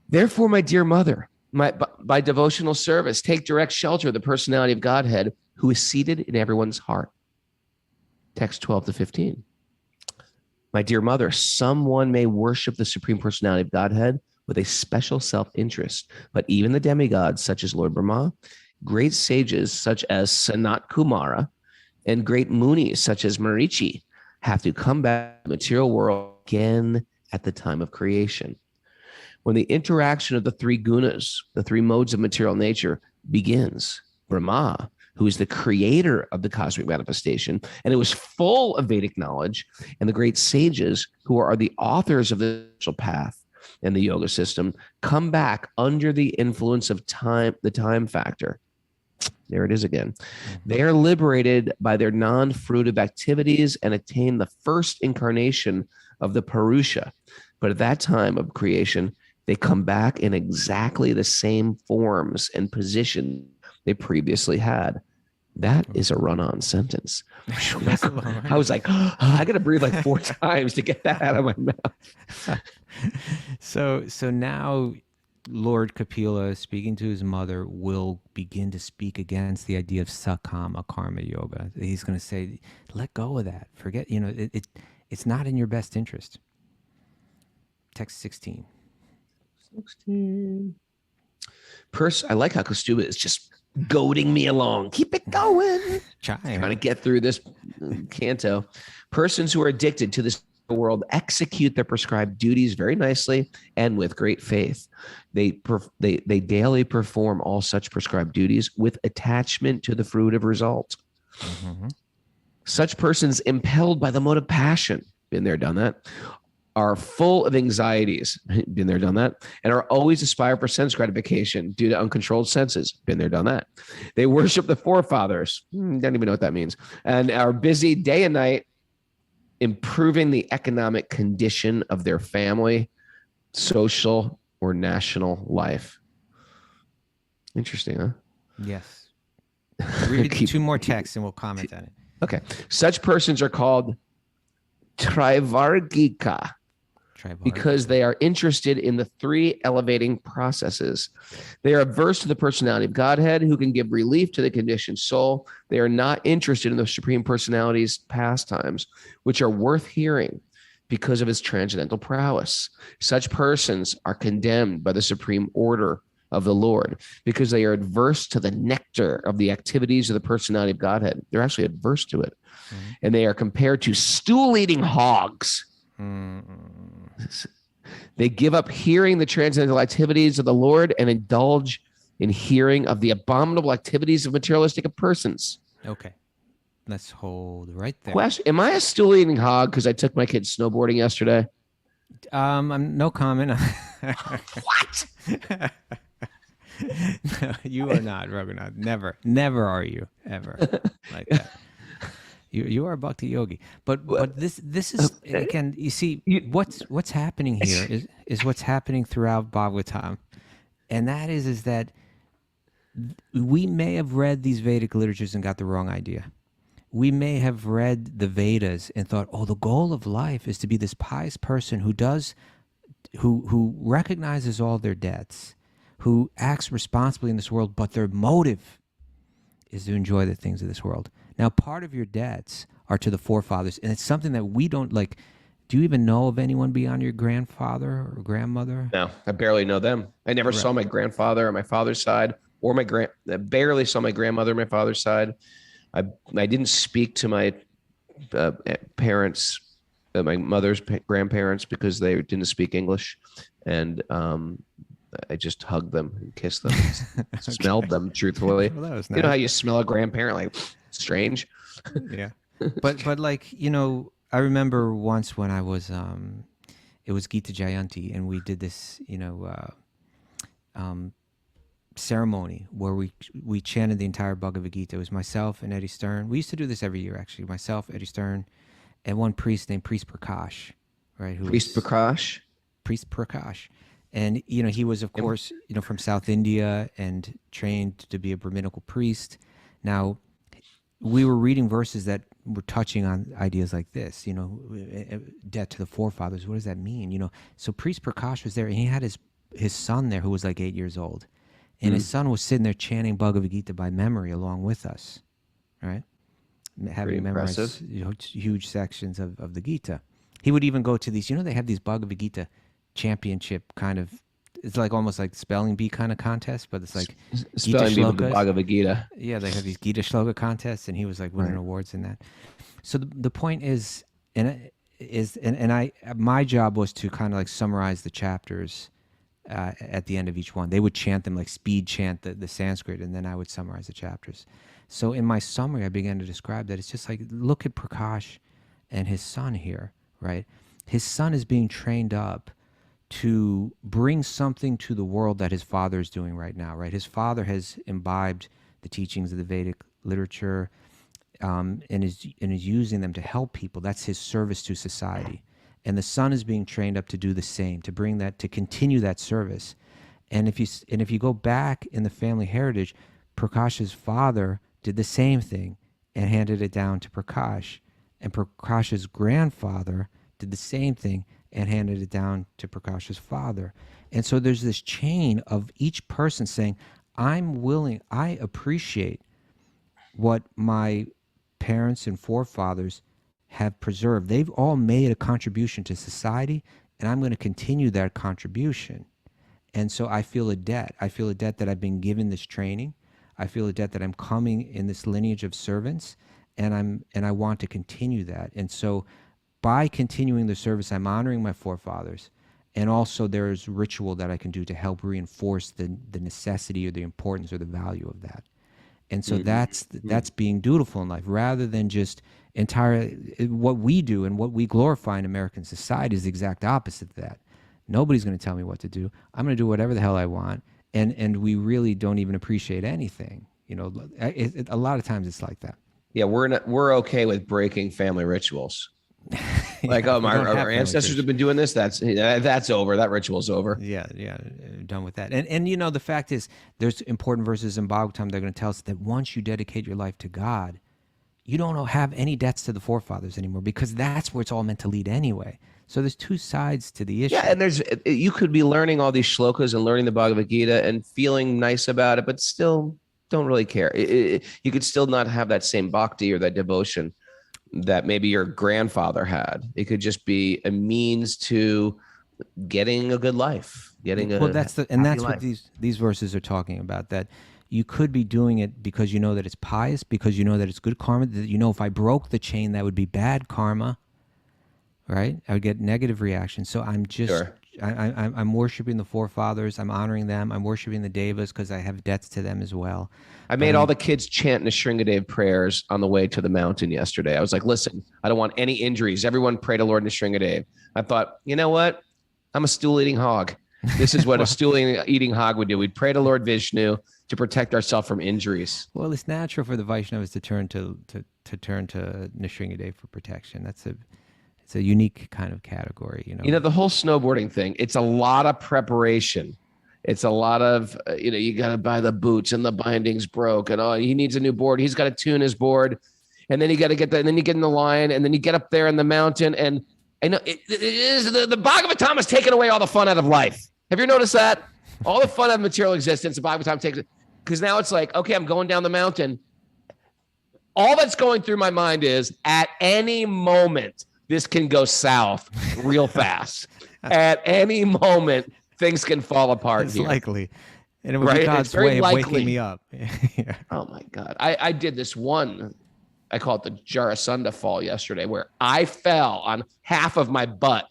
Therefore, my dear mother, by devotional service, take direct shelter of the personality of Godhead, who is seated in everyone's heart. Text 12 to 15. My dear mother, someone may worship the Supreme Personality of Godhead with a special self-interest, but even the demigods, such as Lord Brahma, great sages such as Sanat Kumara, and great munis such as Marichi, have to come back to the material world again at the time of creation. When the interaction of the three gunas, the three modes of material nature, begins, Brahma, who is the creator of the cosmic manifestation, and who is full of Vedic knowledge, and the great sages, who are the authors of the spiritual path and the yoga system, come back under the influence of time, the time factor. There it is again. They are liberated by their non-fruitive activities and attain the first incarnation of the Purusha. But at that time of creation, they come back in exactly the same forms and position they previously had. That is a run-on sentence. That's a long I was like, I got to breathe like 4 times to get that out of my mouth. So now Lord Kapila, speaking to his mother, will begin to speak against the idea of sakama karma yoga. He's going to say, let go of that. Forget, it's not in your best interest. Text 16. 16. I like how Kaustubha is just goading me along. Keep it going. Trying to get through this canto. Persons who are addicted to this world execute their prescribed duties very nicely and with great faith. They daily perform all such prescribed duties with attachment to the fruitive result. Mm-hmm. Such persons, impelled by the mode of passion, been there, done that, are full of anxieties, been there, done that, and are always aspire for sense gratification due to uncontrolled senses, been there, done that. They worship the forefathers, don't even know what that means, and are busy day and night improving the economic condition of their family, social, or national life. Interesting, huh? Yes. Read 2 more texts and we'll comment on it. Okay. Such persons are called Trivargika because they are interested in the 3 elevating processes. They are averse to the personality of Godhead, who can give relief to the conditioned soul. They are not interested in the Supreme Personality's pastimes, which are worth hearing because of his transcendental prowess. Such persons are condemned by the Supreme Order of the Lord because they are adverse to the nectar of the activities of the personality of Godhead. They're actually adverse to it. Mm-hmm. And they are compared to stool-eating hogs. They give up hearing the transcendental activities of the Lord and indulge in hearing of the abominable activities of materialistic persons. Okay. Let's hold right there. Question: am I a stool-eating hog because I took my kids snowboarding yesterday? I'm no comment. What? No, you are not, Raghunath. Never are you ever like that. You are a Bhakti-yogi, but this is again. You see, what's happening here is what's happening throughout Bhagavatam, and that is that we may have read these Vedic literatures and got the wrong idea. We may have read the Vedas and thought, oh, the goal of life is to be this pious person who recognizes all their debts, who acts responsibly in this world, but their motive is to enjoy the things of this world. Now, part of your debts are to the forefathers, and it's something that we don't like. Do you even know of anyone beyond your grandfather or grandmother? No, I barely know them. I never saw my grandfather on my father's side, or I barely saw my grandmother on my father's side. I didn't speak to my parents, my mother's grandparents, because they didn't speak English, and I just hugged them and kissed them, smelled them. Truthfully, well, that was nice. You know how you smell a grandparent, like strange. Yeah, but like I remember once when I was it was Gita Jayanti, and we did this ceremony where we chanted the entire Bhagavad Gita. It was myself and Eddie Stern. We used to do this every year, actually. Myself, Eddie Stern, and one priest named Priest Prakash, right? Priest Prakash. And, he was, of course, from South India and trained to be a Brahminical priest. Now, we were reading verses that were touching on ideas like this, debt to the forefathers. What does that mean? So Priest Prakash was there, and he had his son there who was like 8 years old. And his son was sitting there chanting Bhagavad Gita by memory along with us, right? Having memorized huge sections of the Gita. He would even go to these, they have these Bhagavad Gita championship kind of, it's like almost like spelling bee kind of contest, but it's like spelling bee with the Bhagavad Gita. Yeah, they have these Gita Shloka contests, and he was like winning awards in that. So the point is, my job was to kind of like summarize the chapters at the end of each one. They would chant them, like speed chant the Sanskrit, and then I would summarize the chapters. So in my summary, I began to describe that it's just like, look at Prakash and his son here, right? His son is being trained up to bring something to the world that his father is doing right now, right? His father has imbibed the teachings of the Vedic literature and is using them to help people. That's his service to society. And the son is being trained up to do the same, to bring that, to continue that service. And if you go back in the family heritage, Prakash's father did the same thing and handed it down to Prakash. And Prakash's grandfather did the same thing and handed it down to Prakash's father. And so there's this chain of each person saying, I'm willing, I appreciate what my parents and forefathers have preserved. They've all made a contribution to society, and I'm going to continue that contribution. And so I feel a debt. I feel a debt that I've been given this training. I feel a debt that I'm coming in this lineage of servants, and I want to continue that. And so by continuing the service, I'm honoring my forefathers. And also there's ritual that I can do to help reinforce the necessity or the importance or the value of that. And so that's being dutiful in life, rather than just what we do and what we glorify in American society is the exact opposite of that. Nobody's going to tell me what to do. I'm going to do whatever the hell I want. And we really don't even appreciate anything. You know, a lot of times it's like that. Yeah, we're okay with breaking family rituals. Like, Yeah, oh, we don't have our family ancestors have tradition. been doing this. That's over. That ritual's over. Yeah, done with that. And you know, the fact is, there's important verses in Bhagavatam that are going to tell us that once you dedicate your life to God, you don't have any debts to the forefathers anymore, because that's where it's all meant to lead anyway. So there's two sides to the issue. Yeah, and you could be learning all these shlokas and learning the Bhagavad Gita and feeling nice about it, but still don't really care. You could still not have that same bhakti or that devotion that maybe your grandfather had. It could just be a means to getting a good life, That's happy what life. these verses are talking about, that you could be doing it because you know that it's pious, because you know that it's good karma, that you know if I broke the chain that would be bad karma, right? I would get negative reactions. So I'm just Sure. I'm worshiping the forefathers, I'm honoring them, I'm worshiping the devas because I have debts to them as well. I But made all the kids chant Nisringadev prayers on the way to the mountain yesterday. I was like, listen, I don't want any injuries. Everyone pray to Lord Nisringadev. I thought, you know what? I'm a stool-eating hog. This is what a stool-eating hog would do. We'd pray to Lord Vishnu to protect ourselves from injuries. Well, it's natural for the Vaishnavas to turn to Nishringadev for protection. It's a unique kind of category, you know. You know, the whole snowboarding thing, it's a lot of preparation. It's a lot of, you got to buy the boots and the bindings broke and he needs a new board. He's got to tune his board. And then you got to get that. And then you get in the line and then you get up there in the mountain. And I know the Bhagavatam has taken away all the fun out of life. Have you noticed that? All the fun of material existence, the Bhagavatam takes it. Because now it's like, okay, I'm going down the mountain. All that's going through my mind is at any moment, this can go south real fast. At any moment, things can fall apart It's here. likely. And it would Right? be It's God's very way of likely. waking me up. Yeah. Oh my God. I did this one, I call it the Jarasunda fall yesterday, where I fell on half of my butt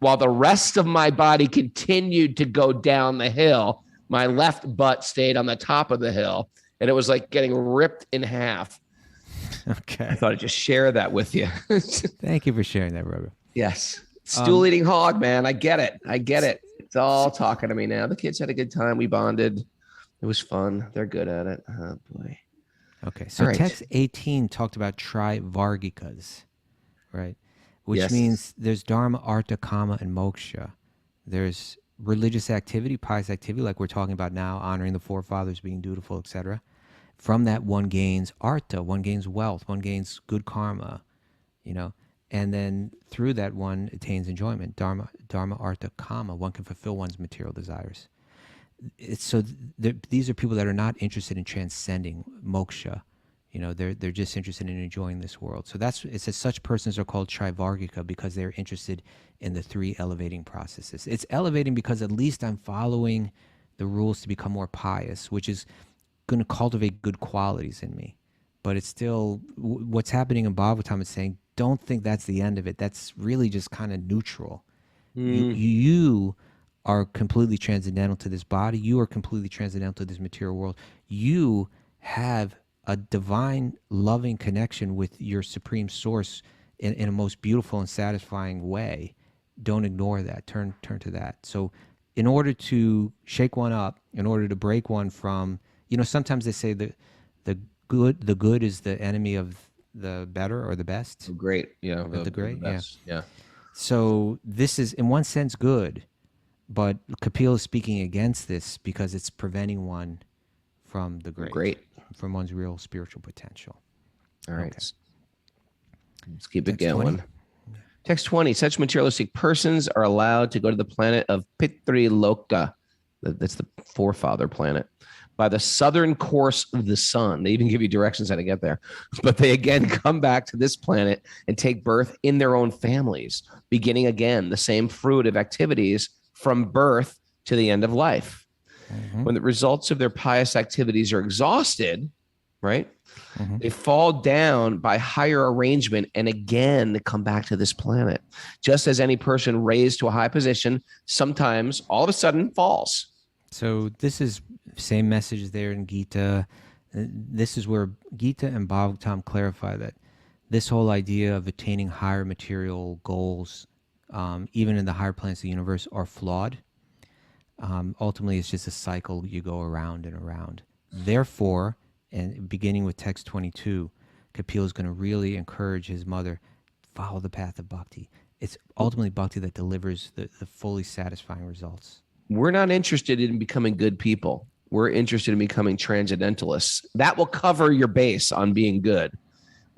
while the rest of my body continued to go down the hill. My left butt stayed on the top of the hill, and it was like getting ripped in half. I Okay. thought I'd just share that with you. Thank you for sharing that, Robert. Yes. Stool-eating hog, man. I get it. It's all talking to me now. The kids had a good time. We bonded. It was fun. They're good at it. Oh, boy. Okay. So All right. text 18 talked about trivargikas, right? Which Yes. means there's dharma, artha, kama, and moksha. There's religious activity, pious activity, like we're talking about now, honoring the forefathers, being dutiful, etc. From that, one gains artha, one gains wealth, one gains good karma, and then through that one attains enjoyment, dharma, artha, kama. One can fulfill one's material desires. These are people that are not interested in transcending moksha. They're just interested in enjoying this world. So it says such persons are called trivargika because they're interested in the three elevating processes. It's elevating because at least I'm following the rules to become more pious, which is going to cultivate good qualities in me. But it's still, what's happening in Bhagavatam is saying, don't think that's the end of it. That's really just kind of neutral. You are completely transcendental to this body. You are completely transcendental to this material world. You have a divine, loving connection with your supreme source in a most beautiful and satisfying way. Don't ignore that. Turn to that. So in order to shake one up, in order to break one from, sometimes they say the good is the enemy of the better or the best. Great. Yeah. The great. Yeah. Yeah. So this is in one sense good, but Kapil is speaking against this because it's preventing one from the great, Great. from one's real spiritual potential. All right. Okay. Let's keep it Text 20? going. Text 20. Such materialistic persons are allowed to go to the planet of Pitri-loka. That's the forefather planet. By the southern course of the sun. They even give you directions how to get there. But they again come back to this planet and take birth in their own families, beginning again the same fruitive activities from birth to the end of life. Mhm. When the results of their pious activities are exhausted, right? Mhm. They fall down by higher arrangement and again they come back to this planet. Just as any person raised to a high position sometimes all of a sudden falls. So this is same message there in Gita. This is where Gita and Bhagavatam clarify that this whole idea of attaining higher material goals, even in the higher planets of the universe, are flawed. Ultimately, it's just a cycle you go around and around. Therefore, and beginning with text 22, Kapil is going to really encourage his mother, follow the path of bhakti. It's ultimately bhakti that delivers the fully satisfying results. We're not interested in becoming good people. We're interested in becoming transcendentalists. That will cover your base on being good.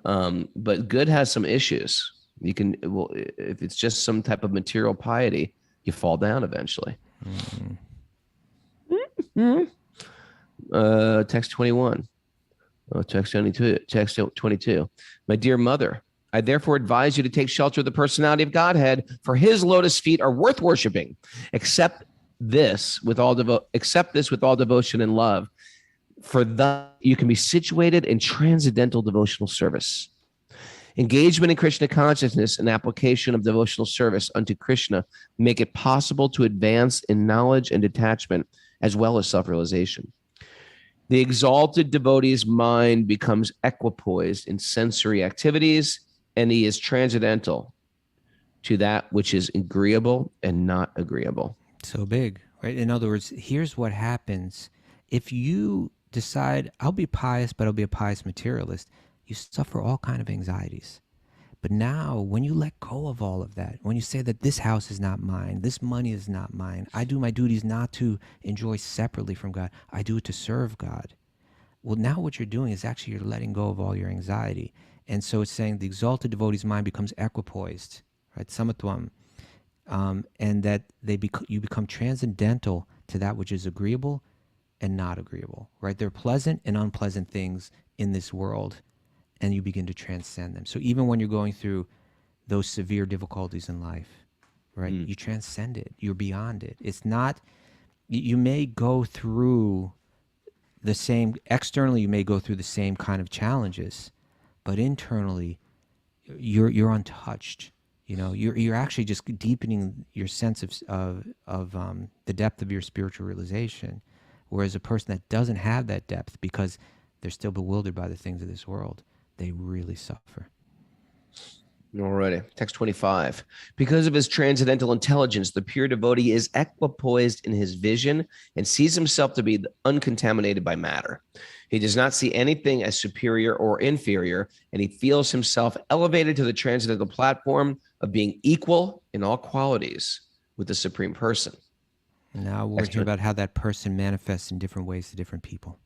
But good has some issues. You can, well, if it's just some type of material piety, you fall down eventually. Text 21. Oh, text 22. Text 22. My dear mother, I therefore advise you to take shelter of the personality of Godhead, for his lotus feet are worth worshiping. Accept this with all devotion and love, for thus you can be situated in transcendental devotional service. Engagement in Krishna consciousness and application of devotional service unto Krishna make it possible to advance in knowledge and detachment as well as self-realization. The exalted devotee's mind becomes equipoised in sensory activities, and he is transcendental to that which is agreeable and not agreeable. So big, right? In other words, here's what happens. If you decide, I'll be pious, but I'll be a pious materialist, you suffer all kind of anxieties. But now, when you let go of all of that, when you say that this house is not mine, this money is not mine, I do my duties not to enjoy separately from God, I do it to serve God. Well, now what you're doing is actually you're letting go of all your anxiety. And so it's saying the exalted devotee's mind becomes equipoised, right? Samatvam. And that you become transcendental to that which is agreeable and not agreeable, right? There are pleasant and unpleasant things in this world, and you begin to transcend them. So even when you're going through those severe difficulties in life, right, you transcend it. You're beyond it. It's not, you may go through the same, externally you may go through the same kind of challenges, but internally you're untouched. You know, you're actually just deepening your sense of the depth of your spiritual realization. Whereas a person that doesn't have that depth because they're still bewildered by the things of this world, they really suffer. Alrighty. Text 25. Because of his transcendental intelligence, the pure devotee is equipoised in his vision and sees himself to be uncontaminated by matter. He does not see anything as superior or inferior, and he feels himself elevated to the transcendental platform of being equal in all qualities with the Supreme Person. Now we're talking about how that person manifests in different ways to different people.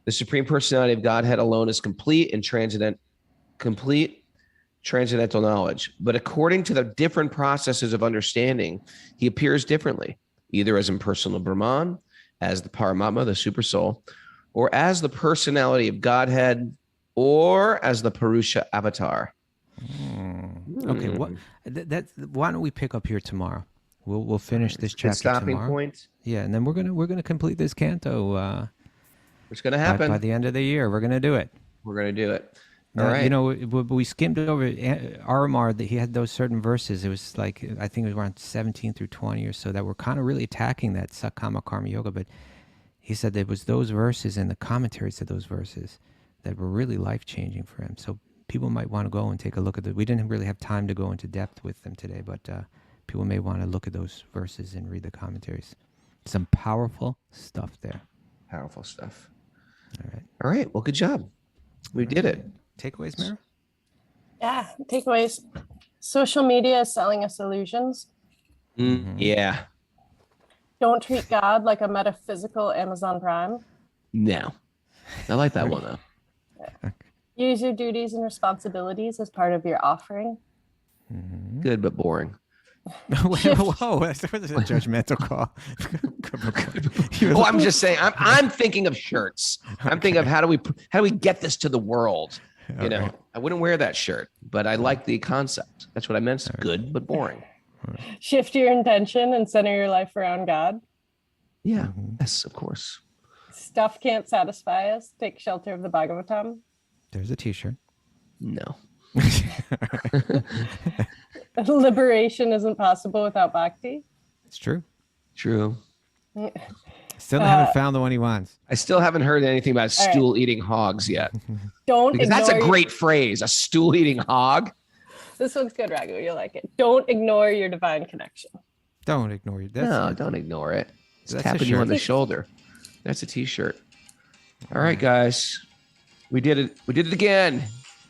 The Supreme Personality of Godhead alone is complete transcendental knowledge. But according to the different processes of understanding, he appears differently, either as impersonal Brahman, as the Paramatma, the super soul, or as the personality of Godhead, or as the Purusha avatar. Okay, why don't we pick up here tomorrow? We'll finish this chapter stopping tomorrow. Point. Yeah, and then we're gonna complete this canto. It's going to happen by the end of the year. We're gonna do it. We're going to do it. All Now, right. you know, we skimmed over Aramar, that he had those certain verses. It was like, I think it was around 17 through 20 or so that were kind of really attacking that sakama karma yoga. But he said there was those verses and the commentaries to those verses that were really life-changing for him. So people might want to go and take a look at it. We didn't really have time to go into depth with them today, but people may want to look at those verses and read the commentaries. Some powerful stuff there. Powerful stuff. All right. All right. Well, good job. We did it. Takeaways, Mara? Yeah, takeaways. Social media is selling us illusions. Yeah. Don't treat God like a metaphysical Amazon Prime. No. I like that one though. Use your duties and responsibilities as part of your offering. Good but boring. Whoa, that was a judgmental call. Oh, I'm just saying. I'm thinking of shirts. I'm thinking of how do we get this to the world? You know, I wouldn't wear that shirt, but I like the concept. That's what I meant. It's good but boring. Shift your intention and center your life around God. Yeah. Yes, of course. Stuff can't satisfy us. Take shelter of the Bhagavatam. There's a T-shirt. No. Liberation isn't possible without bhakti. It's true. True. Still haven't found the one he wants. I still haven't heard anything about stool eating hogs yet. Because that's a great phrase. A stool eating hog. This one's good, Raghu. You'll like it. Don't ignore your divine connection. Don't ignore it. No, don't ignore it. It's That's tapping a you on shirt. the shoulder. That's a T-shirt. All right, guys. We did it. We did it again.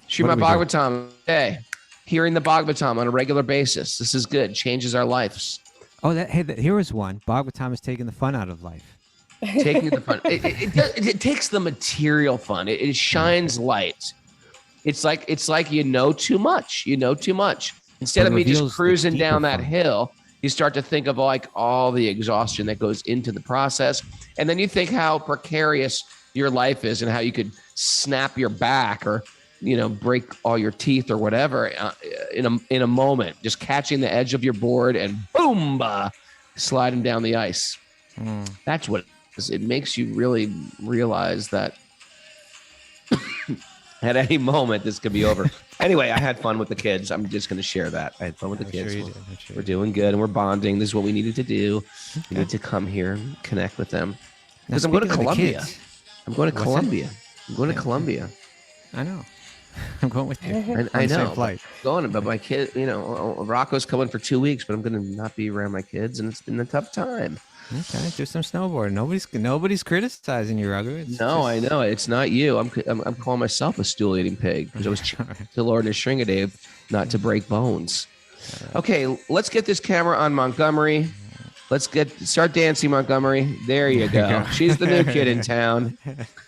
Srimad-Bhagavatam today. Hearing the Bhagavatam on a regular basis. This is good. Changes our lives. Oh, here was one. Bhagavatam is taking the fun out of life. Taking the fun. It takes the material fun. It shines light. It's like you know too much. You know too much. Instead But of it me just reveals the cruising deeper down that fun. hill, you start to think of like all the exhaustion that goes into the process. And then you think how precarious your life is and how you could snap your back or, you know, break all your teeth or whatever in a moment, just catching the edge of your board and boom, sliding down the ice. That's what it is. It makes you really realize that at any moment this could be over. Anyway, I had fun with the kids. I'm just going to share that. I had fun with the kids. Sure you did. I'm sure We're you doing good and we're bonding. This is what we needed to do. We need to come here and connect with them. Now, Because I'm going to speaking of the Colombia. kids- I'm going to What's that? Colombia. I'm going to Yeah. Colombia. I know. I'm going with you. I On the same know. flight. Going, but my kid, you know, Rocco's coming for 2 weeks, but I'm going to not be around my kids, and it's been a tough time. Okay, do some snowboarding. Nobody's criticizing you, Raghu. It's No, just- I know it's not you. I'm calling myself a stool eating pig because I was to Lord Nisringadev not to break bones. Okay, let's get this camera on Montgomery. Let's start dancing, Montgomery. There you go. She's the new kid in town.